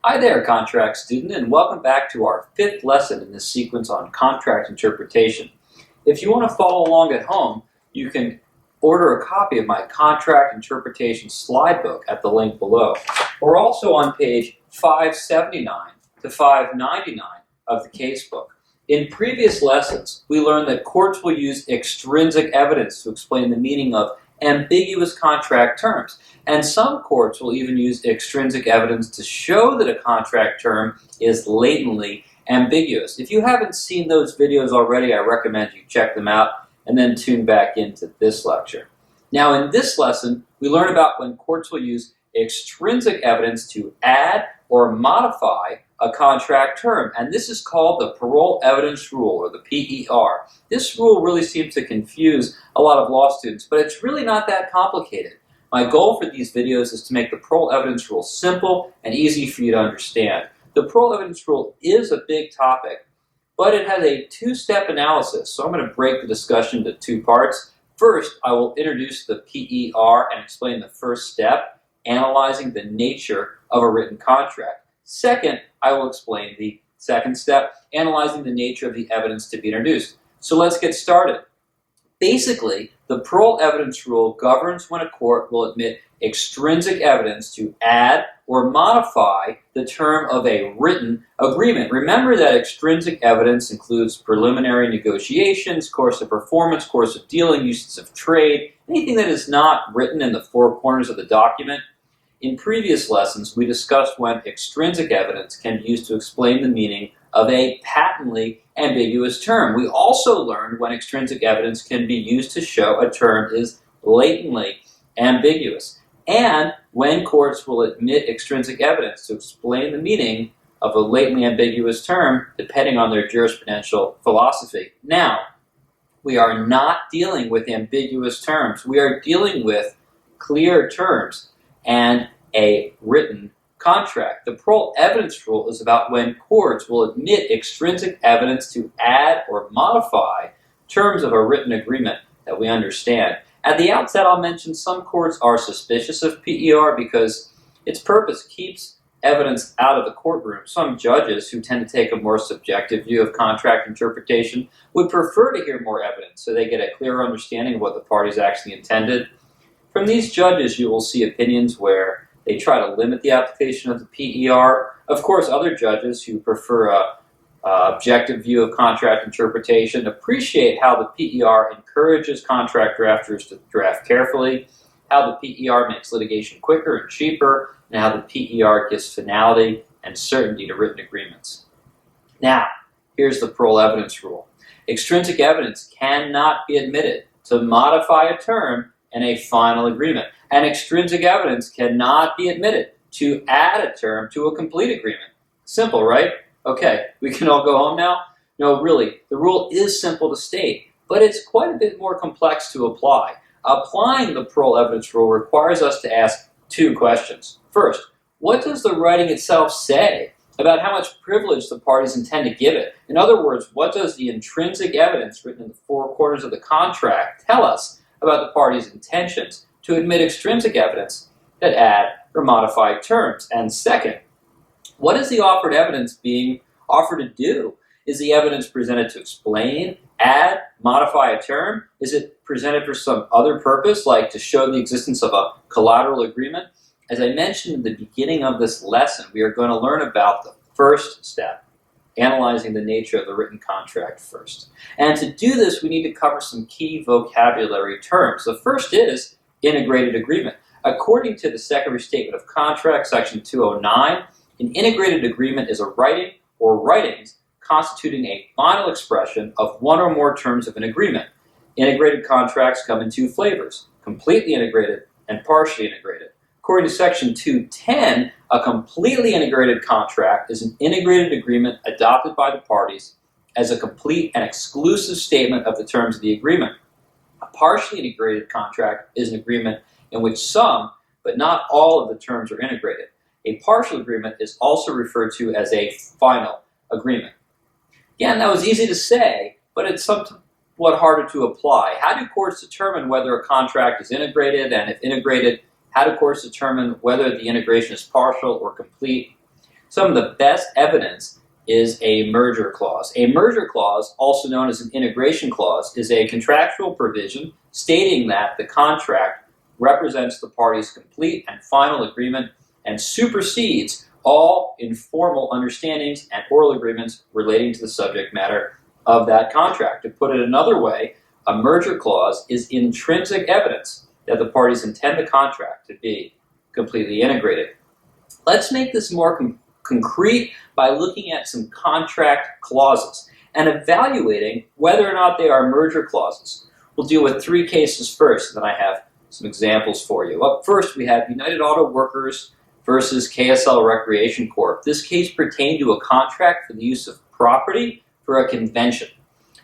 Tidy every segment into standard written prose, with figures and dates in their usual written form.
Hi there, contract student, and welcome back to our 5th lesson in this sequence on contract interpretation. If you want to follow along at home, you can order a copy of my contract interpretation slidebook at the link below. We're also on page 579 to 599 of the casebook. In previous lessons, we learned that courts will use extrinsic evidence to explain the meaning of ambiguous contract terms. And some courts will even use extrinsic evidence to show that a contract term is latently ambiguous. If you haven't seen those videos already, I recommend you check them out and then tune back into this lecture. Now in this lesson, we learn about when courts will use extrinsic evidence to add or modify a contract term, and this is called the Parole Evidence Rule, or the PER. This rule really seems to confuse a lot of law students, but it's really not that complicated. My goal for these videos is to make the Parole Evidence Rule simple and easy for you to understand. The Parole Evidence Rule is a big topic, but it has a two-step analysis, so I'm going to break the discussion into two parts. First, I will introduce the PER and explain the first step, analyzing the nature of a written contract. Second, I will explain the second step, analyzing the nature of the evidence to be introduced. So let's get started. Basically, the Parole Evidence Rule governs when a court will admit extrinsic evidence to add or modify the term of a written agreement. Remember that extrinsic evidence includes preliminary negotiations, course of performance, course of dealing, uses of trade, anything that is not written in the four corners of the document. In previous lessons, we discussed when extrinsic evidence can be used to explain the meaning of a patently ambiguous term. We also learned when extrinsic evidence can be used to show a term is latently ambiguous, and when courts will admit extrinsic evidence to explain the meaning of a latently ambiguous term, depending on their jurisprudential philosophy. Now, we are not dealing with ambiguous terms. We are dealing with clear terms and a written contract. The Parole Evidence Rule is about when courts will admit extrinsic evidence to add or modify terms of a written agreement that we understand. At the outset, I'll mention some courts are suspicious of PER because its purpose keeps evidence out of the courtroom. Some judges, who tend to take a more subjective view of contract interpretation, would prefer to hear more evidence so they get a clearer understanding of what the parties actually intended. From these judges, you will see opinions where they try to limit the application of the PER. Of course, other judges who prefer an objective view of contract interpretation appreciate how the PER encourages contract drafters to draft carefully, how the PER makes litigation quicker and cheaper, and how the PER gives finality and certainty to written agreements. Now, here's the Parole Evidence Rule. Extrinsic evidence cannot be admitted to modify a term in a final agreement. And extrinsic evidence cannot be admitted to add a term to a complete agreement. Simple, right? Okay, we can all go home now? No, really, the rule is simple to state, but it's quite a bit more complex to apply. Applying the Parole Evidence Rule requires us to ask two questions. First, what does the writing itself say about how much privilege the parties intend to give it? In other words, what does the intrinsic evidence written in the four corners of the contract tell us about the parties' intentions to admit extrinsic evidence that add or modify terms? And second, what is the offered evidence being offered to do? Is the evidence presented to explain, add, modify a term? Is it presented for some other purpose, like to show the existence of a collateral agreement? As I mentioned in the beginning of this lesson, we are going to learn about the first step, analyzing the nature of the written contract first. And to do this, we need to cover some key vocabulary terms. The first is integrated agreement. According to the Second Restatement of Contracts, Section 209, an integrated agreement is a writing or writings constituting a final expression of one or more terms of an agreement. Integrated contracts come in two flavors, completely integrated and partially integrated. According to Section 210, a completely integrated contract is an integrated agreement adopted by the parties as a complete and exclusive statement of the terms of the agreement. A partially integrated contract is an agreement in which some, but not all, of the terms are integrated. A partial agreement is also referred to as a final agreement. Again, that was easy to say, but it's somewhat harder to apply. How do courts determine whether a contract is integrated, and if integrated, how do courts determine whether the integration is partial or complete? some of the best evidence is a merger clause. A merger clause, also known as an integration clause, is a contractual provision stating that the contract represents the parties' complete and final agreement and supersedes all informal understandings and oral agreements relating to the subject matter of that contract. To put it another way, a merger clause is intrinsic evidence that the parties intend the contract to be completely integrated. Let's make this more concrete by looking at some contract clauses and evaluating whether or not they are merger clauses. We'll deal with 3 cases first, and then I have some examples for you. Up first, we have United Auto Workers versus KSL Recreation Corp. This case pertained to a contract for the use of property for a convention.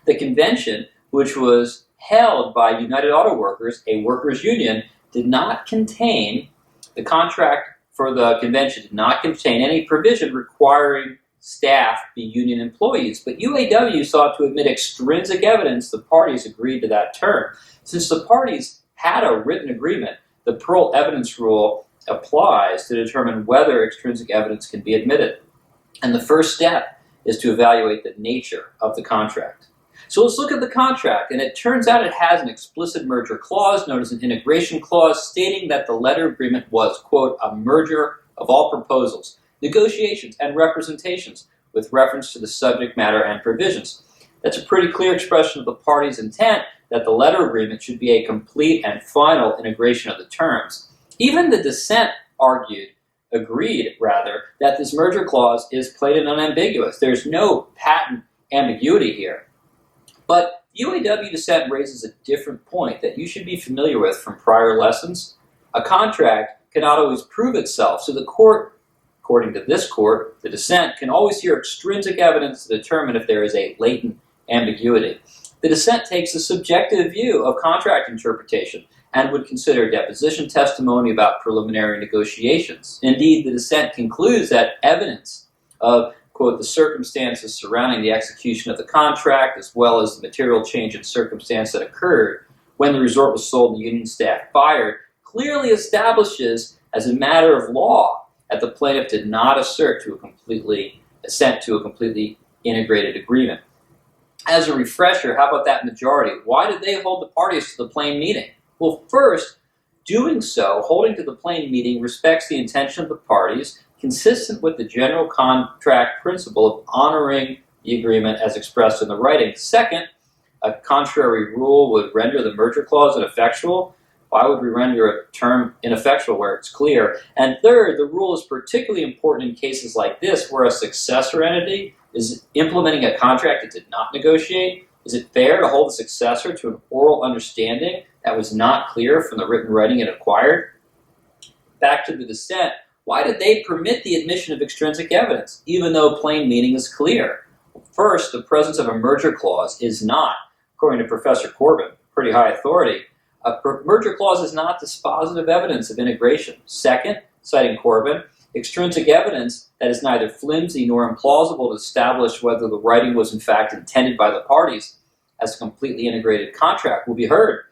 The convention, which was held by United Auto Workers, a workers' union, did not contain, the contract for the convention did not contain any provision requiring staff be union employees, but UAW sought to admit extrinsic evidence the parties agreed to that term. Since the parties had a written agreement, the Parol Evidence Rule applies to determine whether extrinsic evidence can be admitted. And the first step is to evaluate the nature of the contract. So let's look at the contract, and it turns out it has an explicit merger clause known as an integration clause stating that the letter agreement was, quote, a merger of all proposals, negotiations, and representations with reference to the subject matter and provisions. That's a pretty clear expression of the parties' intent that the letter agreement should be a complete and final integration of the terms. Even the dissent agreed, that this merger clause is plain and unambiguous. There's no patent ambiguity here. But UAW dissent raises a different point that you should be familiar with from prior lessons. A contract cannot always prove itself, so the court, according to this court, the dissent, can always hear extrinsic evidence to determine if there is a latent ambiguity. The dissent takes a subjective view of contract interpretation and would consider deposition testimony about preliminary negotiations. Indeed, the dissent concludes that evidence of, quote, the circumstances surrounding the execution of the contract, as well as the material change in circumstance that occurred when the resort was sold and the union staff fired, clearly establishes as a matter of law that the plaintiff did not assent to a completely integrated agreement. As a refresher, how about that majority? Why did they hold the parties to the plain meaning? Well, first, doing so, holding to the plain meaning, respects the intention of the parties, consistent with the general contract principle of honoring the agreement as expressed in the writing. Second, a contrary rule would render the merger clause ineffectual. Why would we render a term ineffectual where it's clear? And third, the rule is particularly important in cases like this where a successor entity is implementing a contract it did not negotiate. Is it fair to hold the successor to an oral understanding that was not clear from the written writing it acquired? Back to the dissent. Why did they permit the admission of extrinsic evidence, even though plain meaning is clear? First, the presence of a merger clause is not, according to Professor Corbin, pretty high authority, a merger clause is not dispositive evidence of integration. Second, citing Corbin, extrinsic evidence that is neither flimsy nor implausible to establish whether the writing was in fact intended by the parties as a completely integrated contract will be heard.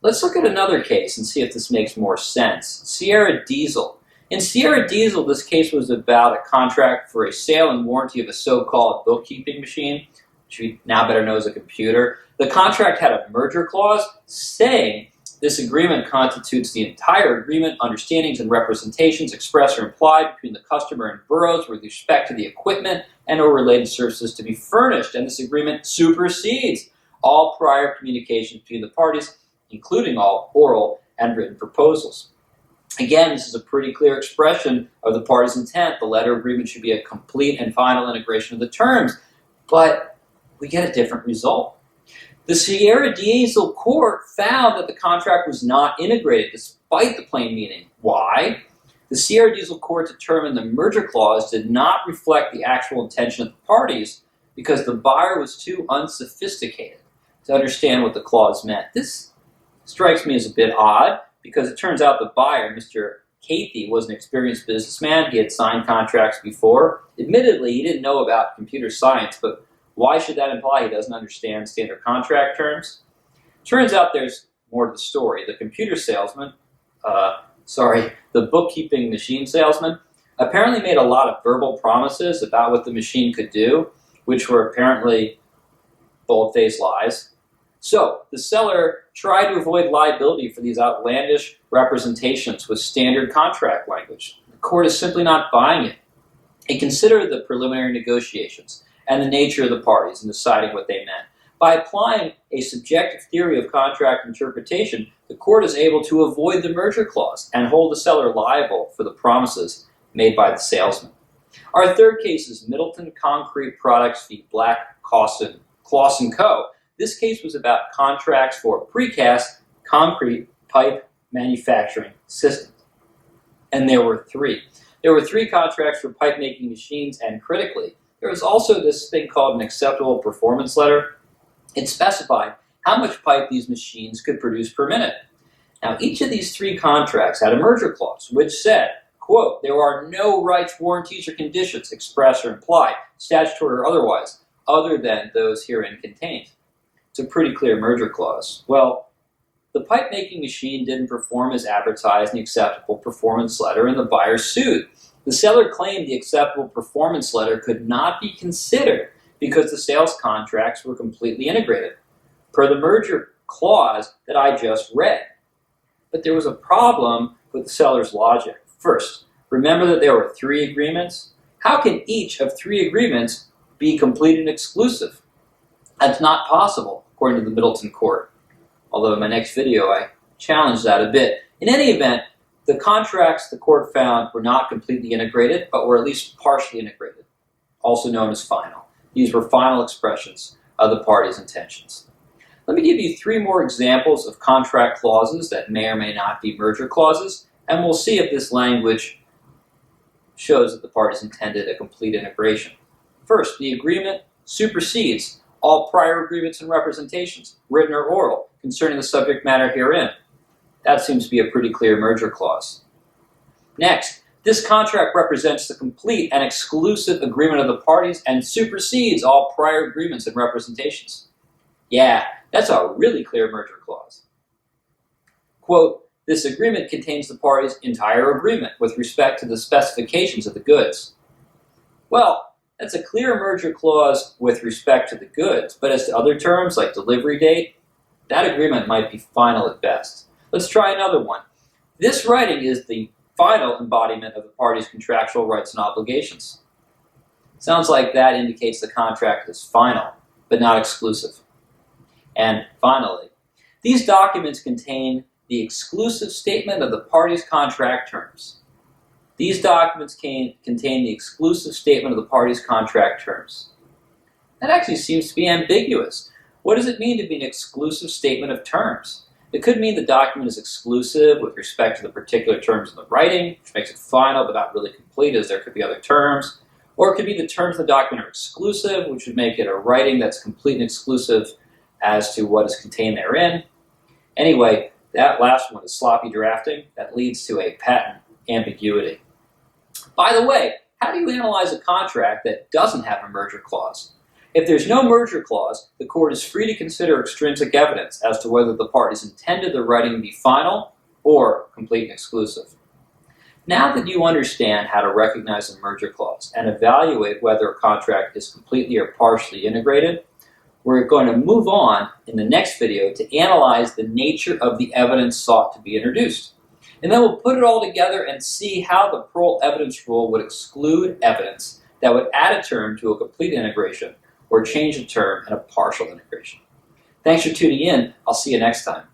Let's look at another case and see if this makes more sense. Sierra Diesel. In Sierra Diesel, this case was about a contract for a sale and warranty of a so-called bookkeeping machine, which we now better know as a computer. The contract had a merger clause saying this agreement constitutes the entire agreement, understandings, and representations expressed or implied between the customer and boroughs with respect to the equipment and or related services to be furnished, and this agreement supersedes all prior communications between the parties, including all oral and written proposals. Again, this is a pretty clear expression of the parties' intent. The letter agreement should be a complete and final integration of the terms, but we get a different result. The Sierra Diesel court found that the contract was not integrated despite the plain meaning. Why? The Sierra Diesel court determined the merger clause did not reflect the actual intention of the parties because the buyer was too unsophisticated to understand what the clause meant. This strikes me as a bit odd because it turns out the buyer, Mr. Cathy, was an experienced businessman. He had signed contracts before. Admittedly, he didn't know about computer science, but why should that imply he doesn't understand standard contract terms? Turns out there's more to the story. The computer salesman, the bookkeeping machine salesman, apparently made a lot of verbal promises about what the machine could do, which were apparently bold-faced lies. So the seller tried to avoid liability for these outlandish representations with standard contract language. The court is simply not buying it. It considered the preliminary negotiations and the nature of the parties in deciding what they meant. By applying a subjective theory of contract interpretation, the court is able to avoid the merger clause and hold the seller liable for the promises made by the salesman. Our third case is Middleton Concrete Products v. Black Clausen Co. This case was about contracts for precast concrete pipe manufacturing systems. And there were three. There were three contracts for pipe making machines, and critically, there was also this thing called an acceptable performance letter. It specified how much pipe these machines could produce per minute. Now, each of these three contracts had a merger clause, which said, quote, there are no rights, warranties, or conditions, express or implied, statutory or otherwise, other than those herein contained. It's a pretty clear merger clause. Well, the pipe making machine didn't perform as advertised in the acceptable performance letter, and the buyer sued. The seller claimed the acceptable performance letter could not be considered because the sales contracts were completely integrated, per the merger clause that I just read. But there was a problem with the seller's logic. First, remember that there were three agreements? How can each of three agreements be complete and exclusive? That's not possible, according to the Middleton court. Although in my next video I challenge that a bit. In any event, the contracts the court found were not completely integrated, but were at least partially integrated, also known as final. These were final expressions of the parties' intentions. Let me give you three more examples of contract clauses that may or may not be merger clauses, and we'll see if this language shows that the parties intended a complete integration. First, the agreement supersedes all prior agreements and representations, written or oral, concerning the subject matter herein. That seems to be a pretty clear merger clause. Next, this contract represents the complete and exclusive agreement of the parties and supersedes all prior agreements and representations. Yeah, that's a really clear merger clause. Quote, this agreement contains the parties' entire agreement with respect to the specifications of the goods. Well, that's a clear merger clause with respect to the goods, but as to other terms like delivery date, that agreement might be final at best. Let's try another one. This writing is the final embodiment of the parties' contractual rights and obligations. Sounds like that indicates the contract is final, but not exclusive. And finally, these documents contain the exclusive statement of the parties' contract terms. These documents contain the exclusive statement of the parties' contract terms. That actually seems to be ambiguous. What does it mean to be an exclusive statement of terms? It could mean the document is exclusive with respect to the particular terms in the writing, which makes it final but not really complete, as there could be other terms. Or it could be the terms of the document are exclusive, which would make it a writing that's complete and exclusive as to what is contained therein. Anyway, that last one is sloppy drafting. That leads to a patent ambiguity. By the way, how do you analyze a contract that doesn't have a merger clause? If there's no merger clause, the court is free to consider extrinsic evidence as to whether the parties intended the writing to be final or complete and exclusive. Now that you understand how to recognize a merger clause and evaluate whether a contract is completely or partially integrated, we're going to move on in the next video to analyze the nature of the evidence sought to be introduced. And then we'll put it all together and see how the Parole Evidence Rule would exclude evidence that would add a term to a complete integration or change a term in a partial integration. Thanks for tuning in. I'll see you next time.